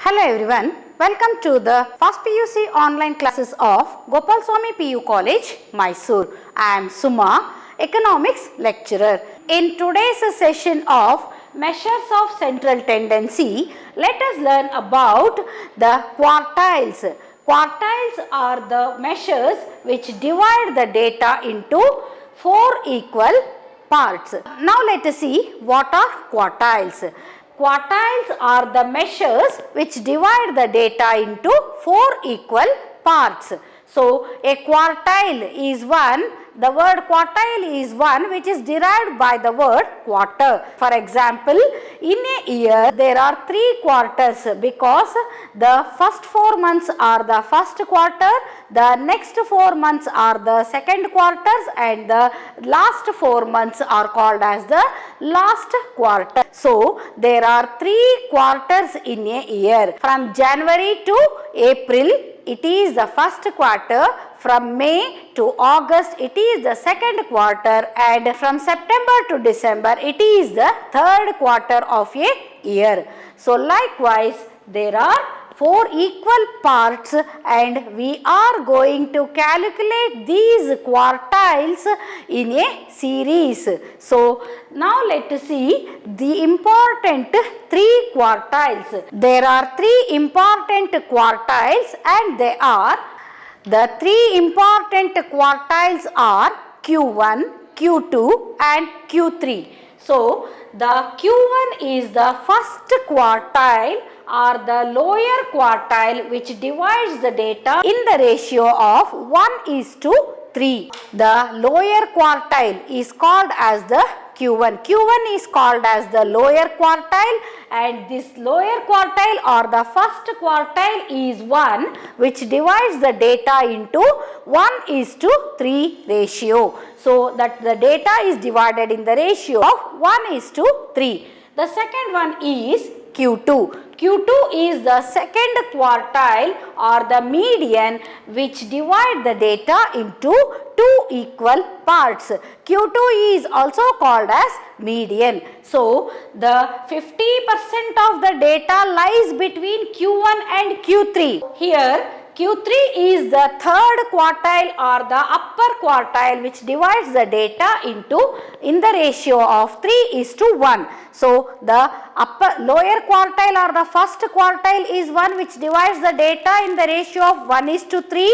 Hello everyone, welcome to the first PUC online classes of Gopalswamy PU College, Mysore. I am Suma, economics lecturer. In today's session of measures of central tendency, let us learn about the quartiles. Quartiles are the measures which divide the data into four equal parts. Now let us see what are quartiles. Quartiles are the measures which divide the data into four equal parts. So, a quartile is the word quartile is one which is derived by the word quarter. For example, in a year there are 3 quarters because the first 4 months are the first quarter, the next 4 months are the second quarters and the last 4 months are called as the last quarter. So, there are 3 quarters in a year. From January to April it is the first quarter, from May to August it is the second quarter, and from September to December it is the third quarter of a year. So likewise there are 4 equal parts and we are going to calculate these quartiles in a series. So now let us see the important 3 quartiles. There are 3 important quartiles and they are the 3 important quartiles are Q1, Q2 and Q3. So the Q1 is the first quartile or the lower quartile which divides the data in the ratio of 1:3. The lower quartile is called as the Q1. Q1 is called as the lower quartile and this lower quartile or the first quartile is one which divides the data into 1:3 ratio. So that the data is divided in the ratio of 1:3. The second one is Q2. Q2 is the second quartile or the median which divide the data into 2 equal parts. Q2 is also called as median. So the 50% of the data lies between Q1 and Q3. Here Q3 is the third quartile or the upper quartile which divides the data in the ratio of 3:1. So the lower quartile or the first quartile is one which divides the data in the ratio of 1:3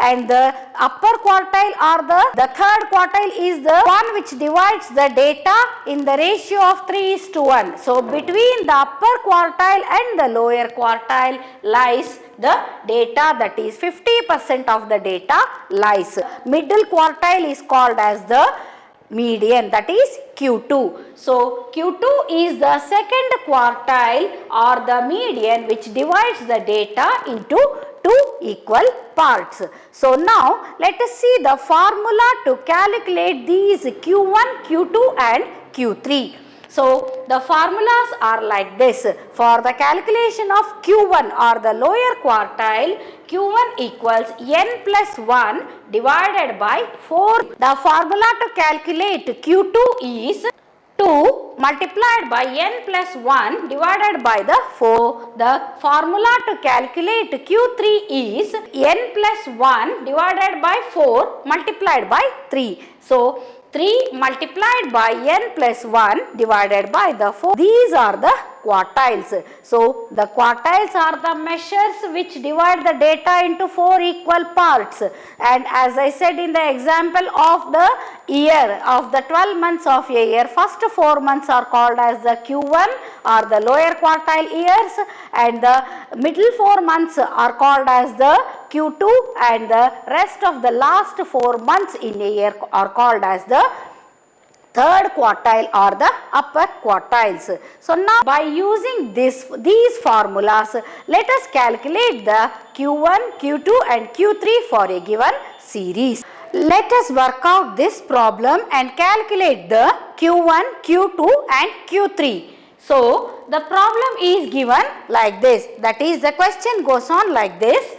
and the upper quartile or the third quartile is the one which divides the data in the ratio of 3:1. So between the upper quartile and the lower quartile lies the data, that is 50% of the data lies. Middle quartile is called as the median, that is Q2. So Q2 is the second quartile or the median which divides the data into 2 equal parts. So now let us see the formula to calculate these Q1, Q2 and Q3. So the formulas are like this. For the calculation of Q1 or the lower quartile, Q1 equals n plus 1 divided by 4. The formula to calculate Q2 is 2 multiplied by n plus 1 divided by the 4. The formula to calculate Q3 is n plus 1 divided by 4 multiplied by 3. So 3 multiplied by n plus 1 divided by the 4. These are the quartiles. So the quartiles are the measures which divide the data into 4 equal parts, and as I said in the example of the year of the 12 months of a year, first 4 months are called as the Q1 or the lower quartile years and the middle 4 months are called as the Q2 and the rest of the last 4 months in a year are called as the third quartile or the upper quartiles. So now by using these formulas, let us calculate the Q1, Q2 and Q3 for a given series. Let us work out this problem and calculate the Q1, Q2 and Q3. So the problem is given like this, that is the question goes on like this.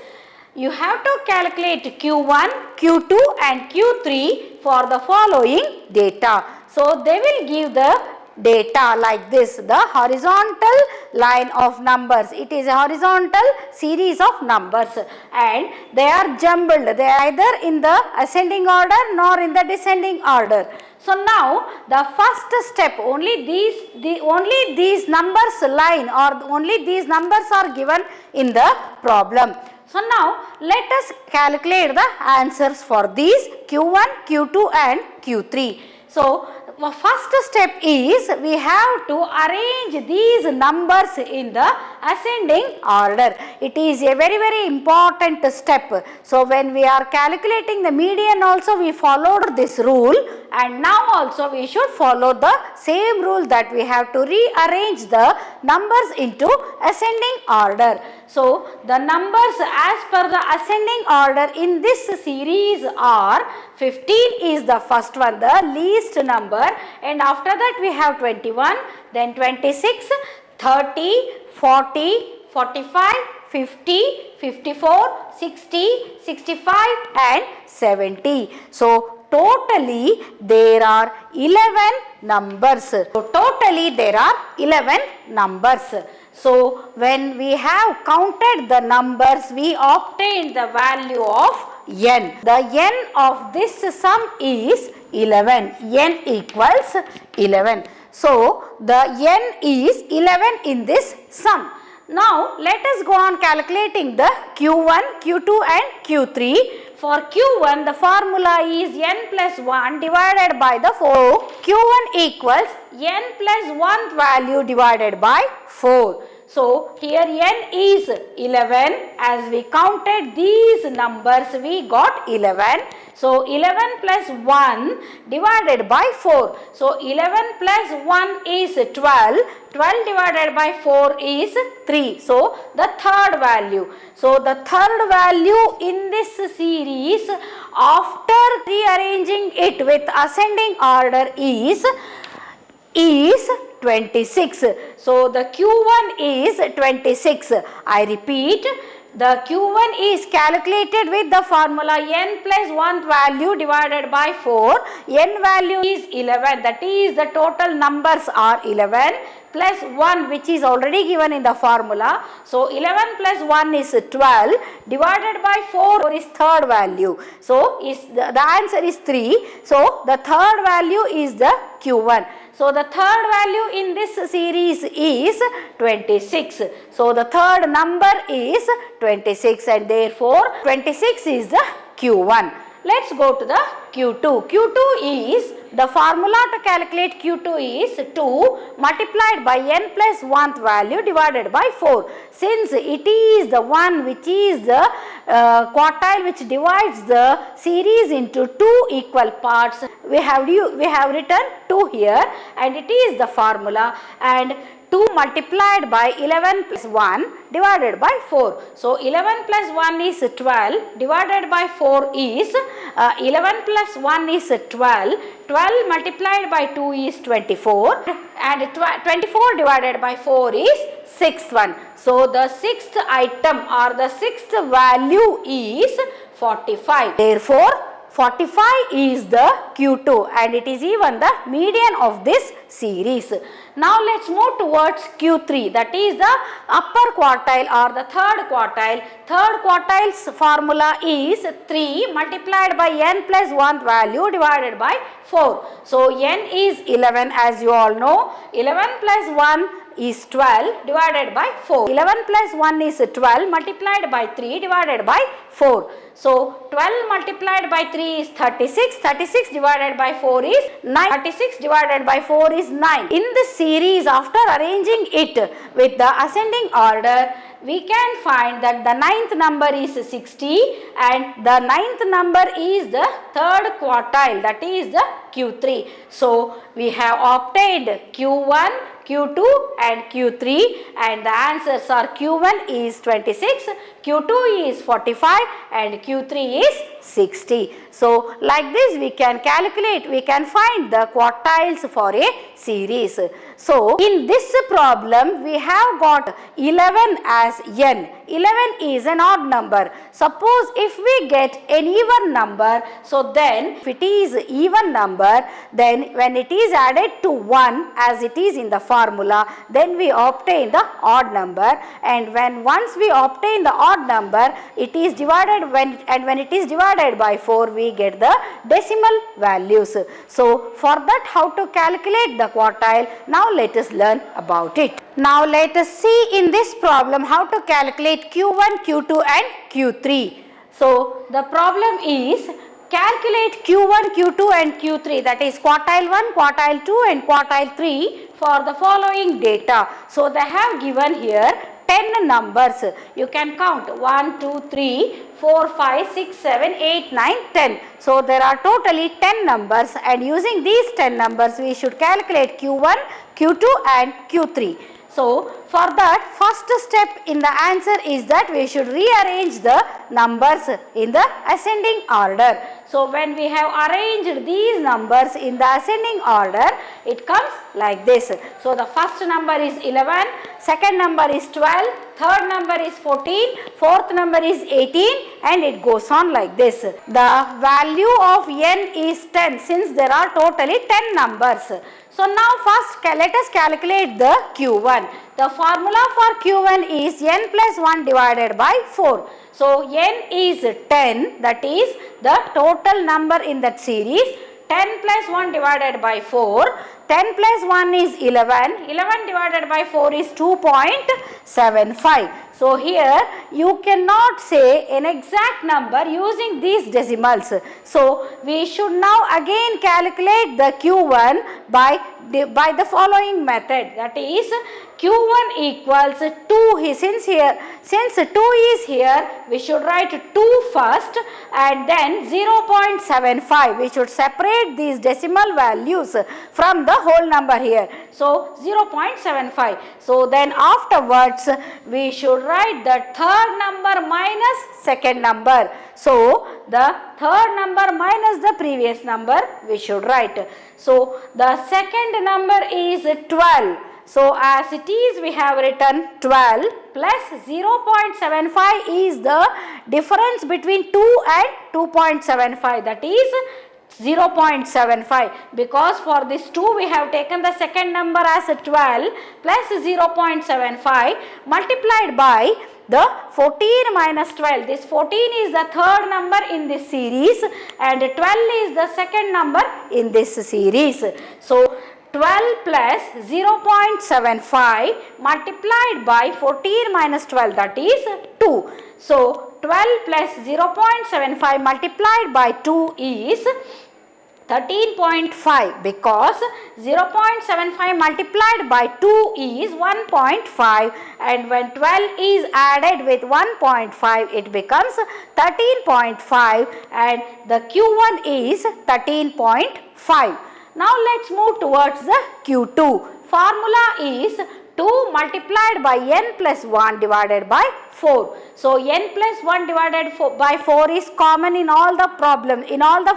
You have to calculate Q1, Q2 and Q3 for the following data. So they will give the data like this, the horizontal line of numbers. It is a horizontal series of numbers and they are jumbled. They are either in the ascending order nor in the descending order. So now the first step, only these numbers line or only these numbers are given in the problem. So now let us calculate the answers for these Q1, Q2 and Q3. So first step is we have to arrange these numbers in the ascending order. It is a very important step. So when we are calculating the median also we followed this rule, and now also we should follow the same rule, that we have to rearrange the numbers into ascending order. So the numbers as per the ascending order in this series are 15 is the first one, the least number, and after that we have 21, then 26, 30, 40, 45, 50, 54, 60, 65 and 70. So totally there are 11 numbers. So totally there are 11 numbers. So when we have counted the numbers, we obtained the value of n. The n of this sum is 11. N equals 11. So the n is 11 in this sum. Now let us go on calculating the Q1, Q2 and Q3. For Q1 the formula is n plus 1 divided by the 4. Q1 equals n plus 1th value divided by 4. So here n is 11. As we counted these numbers we got 11. So 11 plus 1 divided by 4. So 11 plus 1 is 12. 12 divided by 4 is 3. So the third value. So the third value in this series after rearranging it with ascending order is 26. So the Q1 is 26. I repeat, the Q1 is calculated with the formula n plus 1th value divided by 4. N value is 11. That is the total numbers are 11 plus 1 which is already given in the formula. So 11 plus 1 is 12 divided by 4 is third value. So the answer is 3. So the third value is the Q1. So the third value in this series is 26. So the third number is 26 and therefore 26 is the Q1. Let's go to the Q2. Q2 is, the formula to calculate Q2 is 2 multiplied by n plus 1th value divided by 4. Since it is the one which is the quartile which divides the series into two equal parts, we have written 2 here and it is the formula, and 2 multiplied by 11 plus 1 divided by 4. So 11 plus 1 is 12 divided by 4 is 11 plus 1 is 12. 12 multiplied by 2 is 24 and 24 divided by 4 is 6th one. So the 6th item or the 6th value is 45. Therefore 45 is the Q2 and it is even the median of this series. Now let's move towards Q3, that is the upper quartile or the third quartile. Third quartile's formula is 3 multiplied by n plus 1th value divided by 4. So n is 11 as you all know. 11 plus 1 is 12 divided by 4. 11 plus 1 is 12 multiplied by 3 divided by 4. So 12 multiplied by 3 is 36. 36 divided by 4 is 9. 36 divided by 4 is 9. In this series, after arranging it with the ascending order, we can find that the ninth number is 60 and the ninth number is the third quartile, that is the Q3. So we have obtained Q1, Q2 and Q3 and the answers are Q1 is 26, Q2 is 45 and Q3 is 60. So like this we can calculate, we can find the quartiles for a series. So in this problem we have got 11 as n. 11 is an odd number. Suppose if we get an even number, so then if it is even number, then when it is added to 1 as it is in the formula, then we obtain the odd number, and when once we obtain the odd number, it is divided when it is divided by 4, we get the decimal values. So for that, how to calculate the quartile, now let us learn about it. Now let us see in this problem how to calculate Q1, Q2 and Q3. So the problem is calculate Q1, Q2 and Q3, that is quartile 1, quartile 2 and quartile 3 for the following data. So they have given here 10 numbers. You can count 1, 2, 3, 4, 5, 6, 7, 8, 9, 10. So there are totally 10 numbers, and using these 10 numbers we should calculate Q1, Q2 and Q3. So for that, first step in the answer is that we should rearrange the numbers in the ascending order. So when we have arranged these numbers in the ascending order, it comes like this. So the first number is 11, second number is 12, third number is 14, fourth number is 18, and it goes on like this. The value of n is 10 since there are totally 10 numbers. So now first let us calculate the Q1. The formula for Q1 is n plus 1 divided by 4. So n is 10, that is the total number in that series. 10 plus 1 divided by 4. 10 plus 1 is 11. 11 divided by 4 is 2.75. So here you cannot say an exact number using these decimals. So we should now again calculate the Q1 by the following method, that is Q1 equals 2. Since 2 is here, we should write 2 first and then 0.75. We should separate these decimal values from the whole number here. So 0.75. So then afterwards we should write the third number minus second number. So the third number minus the previous number we should write. So the second number is 12. So as it is, we have written 12 plus 0.75 is the difference between 2 and 2.75, that is 0.75, because for this 2 we have taken the second number as 12 plus 0.75 multiplied by the 14 minus 12. This 14 is the third number in this series and 12 is the second number in this series. So 12 plus 0.75 multiplied by 14 minus 12, that is 2. So 12 plus 0.75 multiplied by 2 is 13.5, because 0.75 multiplied by 2 is 1.5, and when 12 is added with 1.5 it becomes 13.5, and the Q1 is 13.5. Now let's move towards the Q2. Formula is 2 multiplied by n plus 1 divided by 4. So n plus 1 divided by 4 is common in all the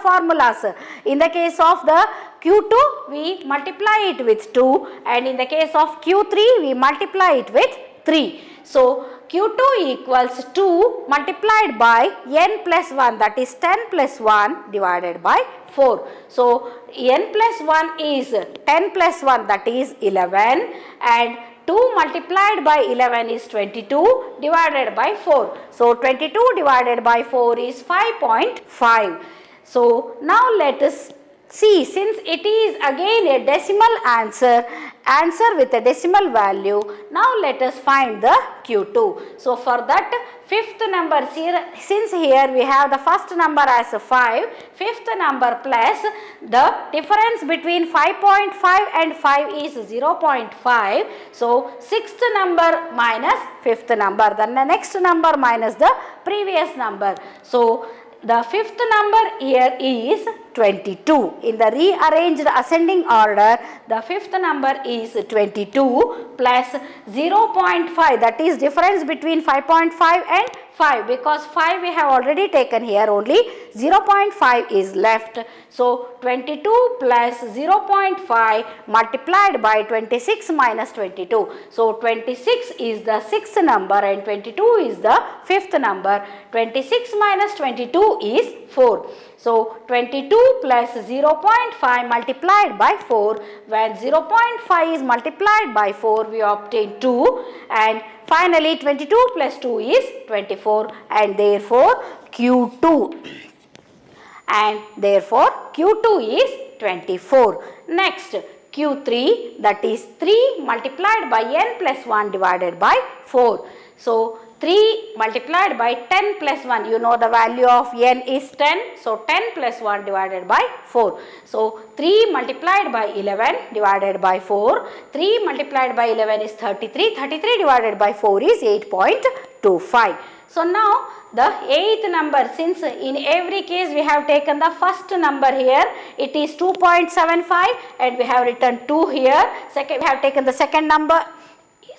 formulas. In the case of the Q2 we multiply it with 2, and in the case of Q3 we multiply it with 3. So Q2 equals 2 multiplied by n plus 1, that is 10 plus 1 divided by 4. So n plus 1 is 10 plus 1, that is 11, and 2 multiplied by 11 is 22 divided by 4. So 22 divided by 4 is 5.5. So now let us see, since it is again a decimal answer with a decimal value, now let us find the Q2. So for that, fifth number here, since here we have the first number as 5, fifth number plus the difference between 5.5 and 5 is 0.5. So sixth number minus fifth number, then the next number minus the previous number. So the fifth number here is 22. In the rearranged ascending order, the fifth number is 22 plus 0.5, that is difference between 5.5 and 5, because 5 we have already taken here, only 0.5 is left. So 22 plus 0.5 multiplied by 26 minus 22. So 26 is the sixth number and 22 is the fifth number. 26 minus 22 is 4. So 22 plus 0.5 multiplied by 4, when 0.5 is multiplied by 4 we obtain 2, and finally 22 plus 2 is 24, and therefore Q2 is 24. Next, Q3, that is 3 multiplied by n plus 1 divided by 4. So 3 multiplied by 10 plus 1, you know the value of n is 10. So 10 plus 1 divided by 4. So 3 multiplied by 11 divided by 4. 3 multiplied by 11 is 33. 33 divided by 4 is 8.25. So now the eighth number, since in every case we have taken the first number here, it is 2.75 and we have written 2 here. Second, we have taken the second number.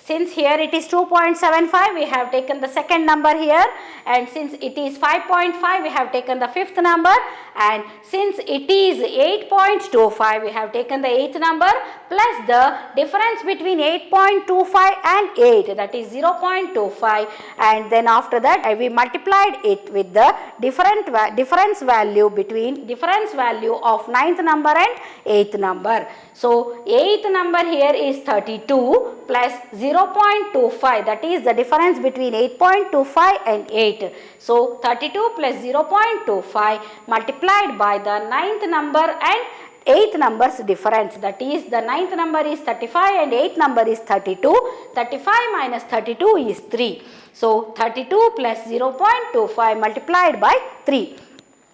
Since here it is 2.75, we have taken the second number here, and since it is 5.5, we have taken the fifth number, and since it is 8.25, we have taken the eighth number plus the difference between 8.25 and 8, that is 0.25, and then after that we multiplied it with the difference value of ninth number and eighth number. So 8th number here is 32 plus 0.25, that is the difference between 8.25 and 8. So 32 plus 0.25 multiplied by the 9th number and 8th number's difference, that is the 9th number is 35 and 8th number is 32. 35 minus 32 is 3. So 32 plus 0.25 multiplied by 3.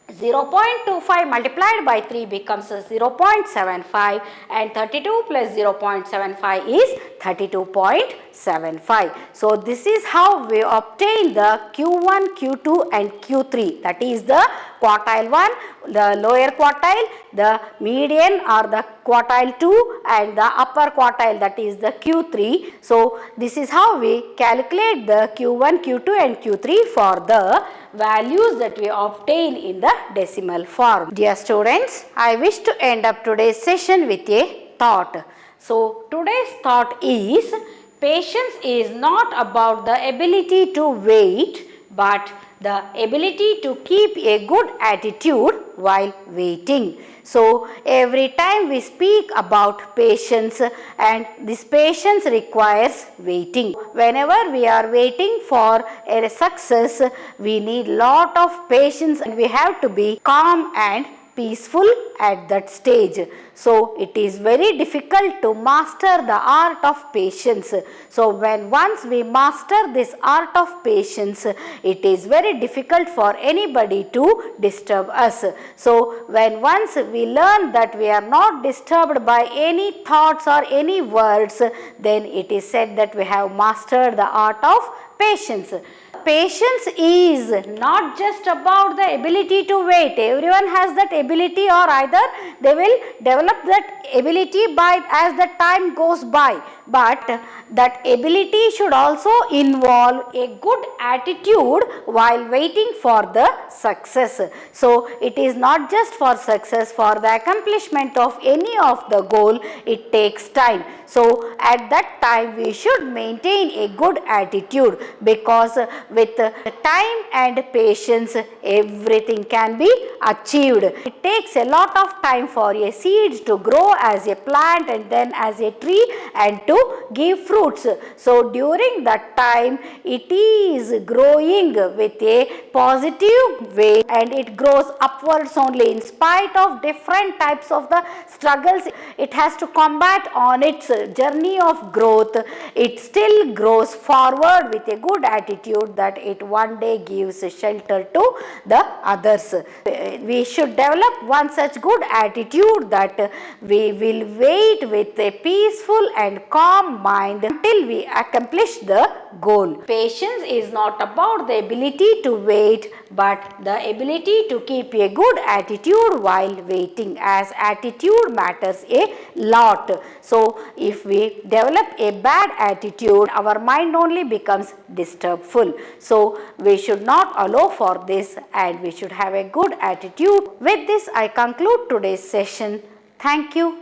0.25 multiplied by 3 becomes 0.75, and 32 plus 0.75 is 32.75. So this is how we obtain the Q1, Q2 and Q3, that is the quartile 1, the lower quartile, the median or the quartile 2 and the upper quartile, that is the Q3. So this is how we calculate the Q1, Q2 and Q3 for the values that we obtain in the decimal form. Dear students, I wish to end up today's session with a thought. So today's thought is, patience is not about the ability to wait, but the ability to keep a good attitude while waiting. So every time we speak about patience, and this patience requires waiting. Whenever we are waiting for a success, we need lot of patience and we have to be calm and peaceful at that stage. So it is very difficult to master the art of patience. So when once we master this art of patience, it is very difficult for anybody to disturb us. So when once we learn that we are not disturbed by any thoughts or any words, then it is said that we have mastered the art of patience. Patience is not just about the ability to wait. Everyone has that ability, or either they will develop that ability by as the time goes by. But that ability should also involve a good attitude while waiting for the success. So it is not just for success, for the accomplishment of any of the goal, it takes time. So at that time we should maintain a good attitude, because with time and patience everything can be achieved. It takes a lot of time for a seed to grow as a plant and then as a tree and to give fruits. So during that time it is growing with a positive way and it grows upwards only, in spite of different types of the struggles it has to combat on its journey of growth. It still grows forward with a good attitude that it one day gives shelter to the others. We should develop one such good attitude that we will wait with a peaceful and calm calm mind until we accomplish the goal. Patience is not about the ability to wait, but the ability to keep a good attitude while waiting, as attitude matters a lot. So if we develop a bad attitude, our mind only becomes disturbful. So we should not allow for this, and we should have a good attitude. With this I conclude today's session. Thank you.